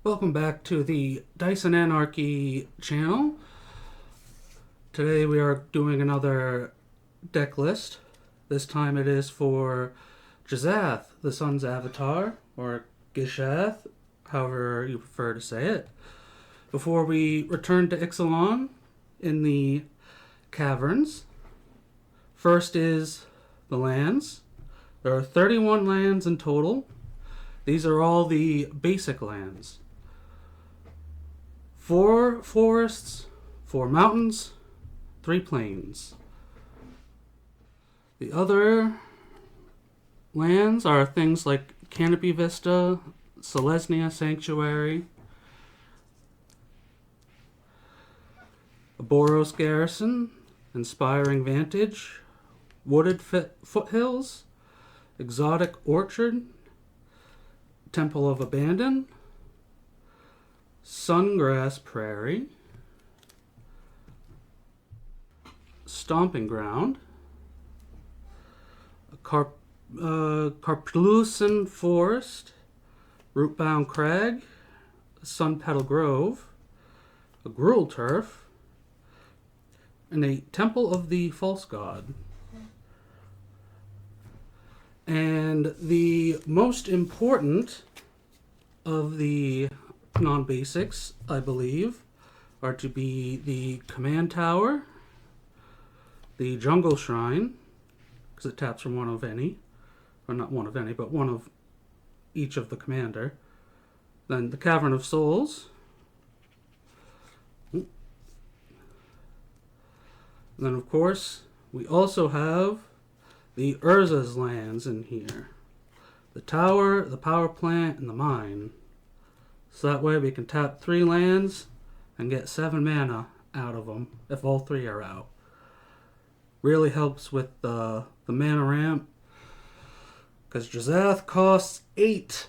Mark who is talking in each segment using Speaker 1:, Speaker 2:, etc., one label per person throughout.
Speaker 1: Welcome back to the Dice and Anarchy channel. Today we are doing another deck list. This time it is for Gishath, the sun's avatar, or Gishath, however you prefer to say it. Before we return to Ixalan in the Caverns, first is the lands. There are 31 lands in total. These are all the basic lands. 4 forests, 4 mountains, 3 plains. The other lands are things like Canopy Vista, Selesnya Sanctuary, Boros Garrison, Inspiring Vantage, Wooded Foothills, Exotic Orchard, Temple of Abandon, Sungrass Prairie, Stomping Ground, Carplucin Forest, Rootbound Crag, Sunpetal Grove, a Gruel Turf, and a Temple of the False God. And the most important of the non-basics, I believe, are to be the Command Tower, the Jungle Shrine, because it taps from one of any, or not one of any, but one of each of the commander. Then the Cavern of Souls. And then, of course, we also have the Urza's lands in here. The tower, the power plant, and the mine. So that way we can tap 3 lands and get 7 mana out of them if all 3 are out. Really helps with the mana ramp, because Gishath costs 8.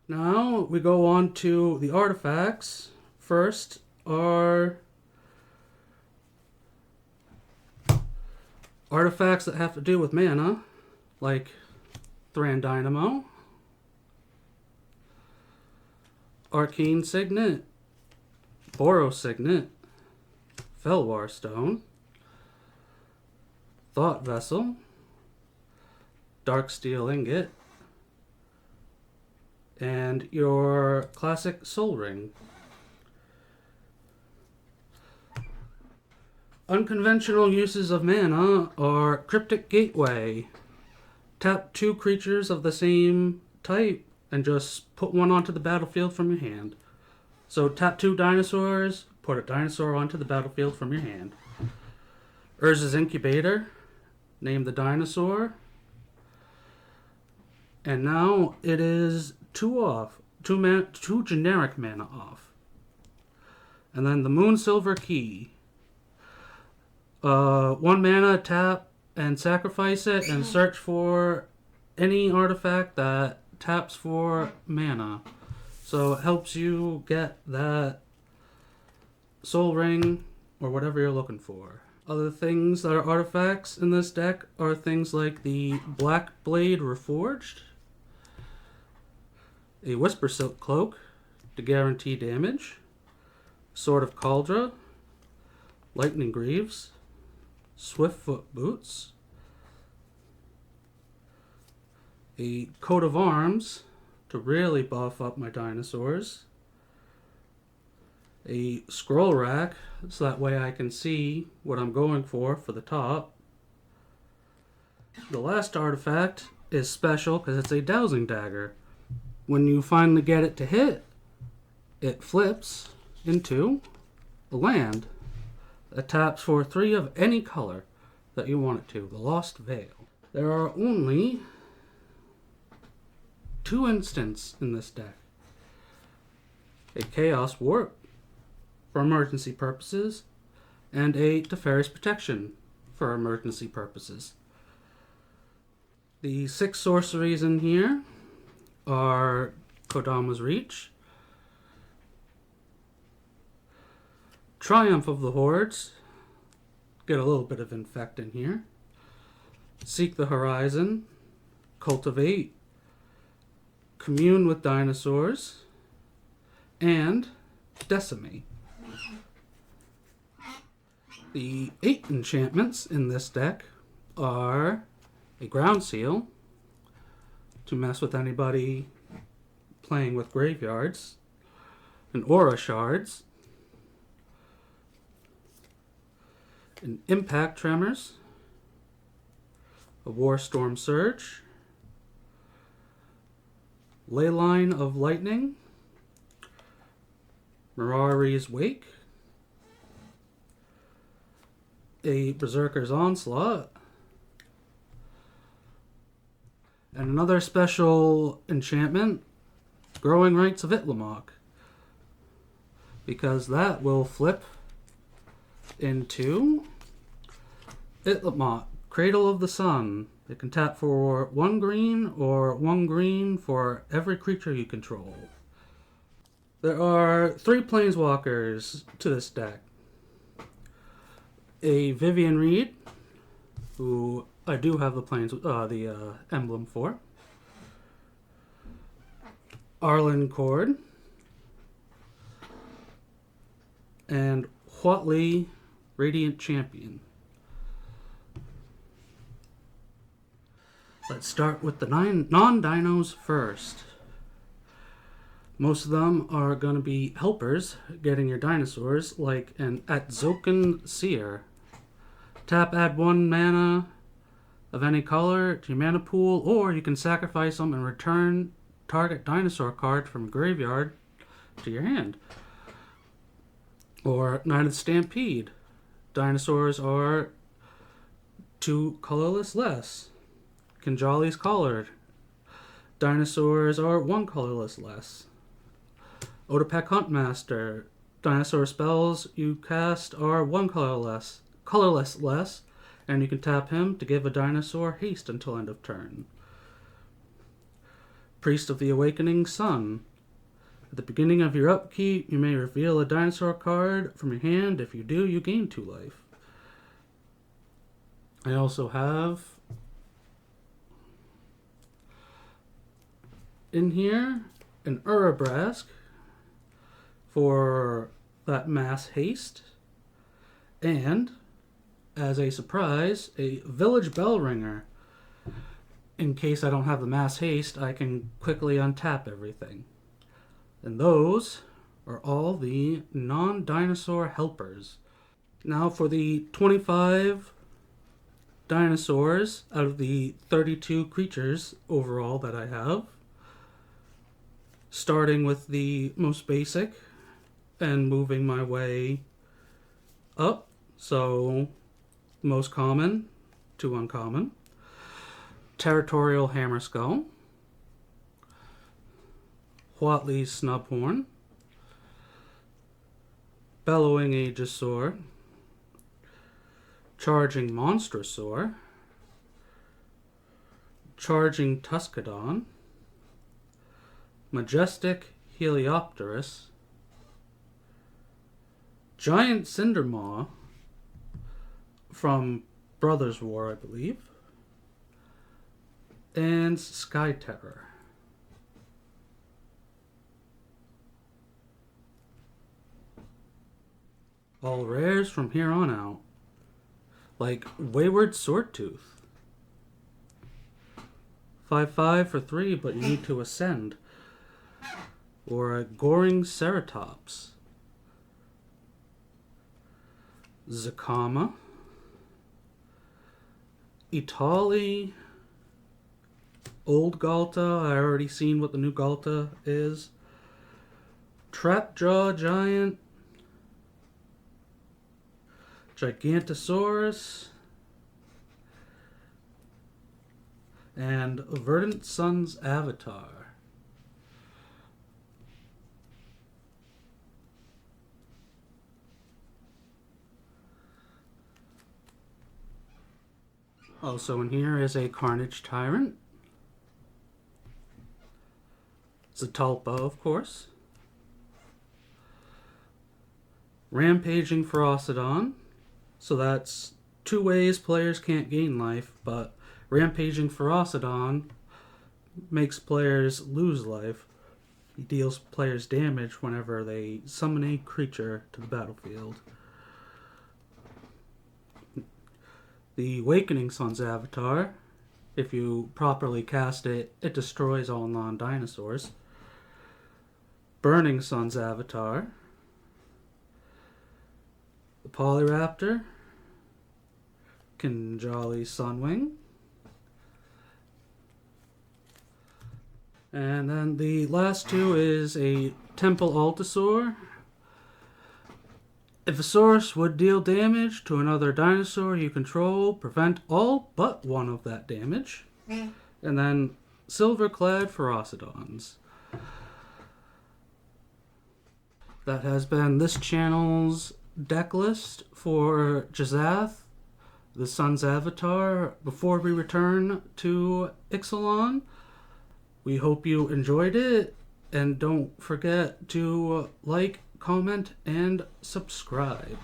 Speaker 1: Now we go on to the artifacts. First are artifacts that have to do with mana, like Thran Dynamo, Arcane Signet, Boros Signet, Felwar Stone, Thought Vessel, Dark Steel Ingot, and your classic Soul Ring. Unconventional uses of mana are Cryptic Gateway. Tap 2 creatures of the same type and just put one onto the battlefield from your hand. So tap 2 dinosaurs, put a dinosaur onto the battlefield from your hand. Urza's Incubator, name the dinosaur. And now it is 2 off, 2 generic mana off. And then the Moonsilver Key. 1 mana, tap and sacrifice it and search for any artifact that taps for mana. So it helps you get that Soul Ring or whatever you're looking for. Other things that are artifacts in this deck are things like the Black Blade Reforged, a Whisper Silk Cloak to guarantee damage, Sword of Cauldra, Lightning Greaves, Swiftfoot Boots, a Coat of Arms to really buff up my dinosaurs, a Scroll Rack so that way I can see what I'm going for the top. The last artifact is special because it's a Dowsing Dagger. When you finally get it to hit, it flips into a land that taps for 3 of any color that you want it to. The Lost Veil. There are only 2 instants in this deck. A Chaos Warp for emergency purposes, and a Teferi's Protection for emergency purposes. The 6 sorceries in here are Kodama's Reach, Triumph of the Hordes, get a little bit of Infect in here, Seek the Horizon, Cultivate, Commune with Dinosaurs, and Decimate. The 8 enchantments in this deck are a Ground Seal, to mess with anybody playing with graveyards, an Aura Shards, an Impact Tremors, a Warstorm Surge, Leyline of Lightning, Mirari's Wake, a Berserker's Onslaught, and another special enchantment, Growing Rites of Itlamok, because that will flip into Itlamok, Cradle of the Sun. It can tap for 1 green or 1 green for every creature you control. There are 3 planeswalkers to this deck. A Vivian Reed, who I do have the emblem for. Arlen Cord. And Huatley, Radiant Champion. Let's start with the non-dinos first. Most of them are going to be helpers, getting your dinosaurs, like an Atzokan Seer. Tap, add 1 mana of any color to your mana pool, or you can sacrifice them and return target dinosaur card from graveyard to your hand. Or Knight of the Stampede. Dinosaurs are 2 colorless less. Kinjali's Colored. Dinosaurs are 1 colorless less. Otapek Huntmaster. Dinosaur spells you cast are 1 colorless less, and you can tap him to give a dinosaur haste until end of turn. Priest of the Awakening Sun. At the beginning of your upkeep, you may reveal a dinosaur card from your hand. If you do, you gain 2 life. I also have in here an Urabrask for that mass haste, and as a surprise, a Village Bell Ringer. In case I don't have the mass haste, I can quickly untap everything. And those are all the non-dinosaur helpers. Now for the 25 dinosaurs out of the 32 creatures overall that I have. Starting with the most basic and moving my way up. So, most common to uncommon. Territorial Hammerskull. Huatley's Snubhorn. Bellowing Aegisaur. Charging Monstrosaur. Charging Tuscadon. Majestic Heliopterus. Giant Cindermaw from Brothers War, I believe. And Sky Terror. All rares from here on out. Like Wayward Swordtooth. 5/5 for 3, but you need to ascend. Or a Goring Ceratops. Zakama. Itali. Old Galta. I already seen what the new Galta is. Trapjaw Giant. Gigantosaurus. And Verdant Sun's Avatar. Also in here is a Carnage Tyrant. Zatalpa, of course. Rampaging Ferocidon. So that's 2 ways players can't gain life, but Rampaging Ferocidon makes players lose life. He deals players damage whenever they summon a creature to the battlefield. The Awakening Sun's avatar, if you properly cast it, it destroys all non-dinosaurs. Burning Sun's avatar, the Polyraptor, Kinjali Sunwing, and then the last two is a Temple Altasaur. If a source would deal damage to another dinosaur you control, prevent all but one of that damage. And then Silver-clad Ferocidons. That has been this channel's deck list for Gishath, the Sun's avatar, before we return to Ixalan. We hope you enjoyed it, and don't forget to like, comment, and subscribe.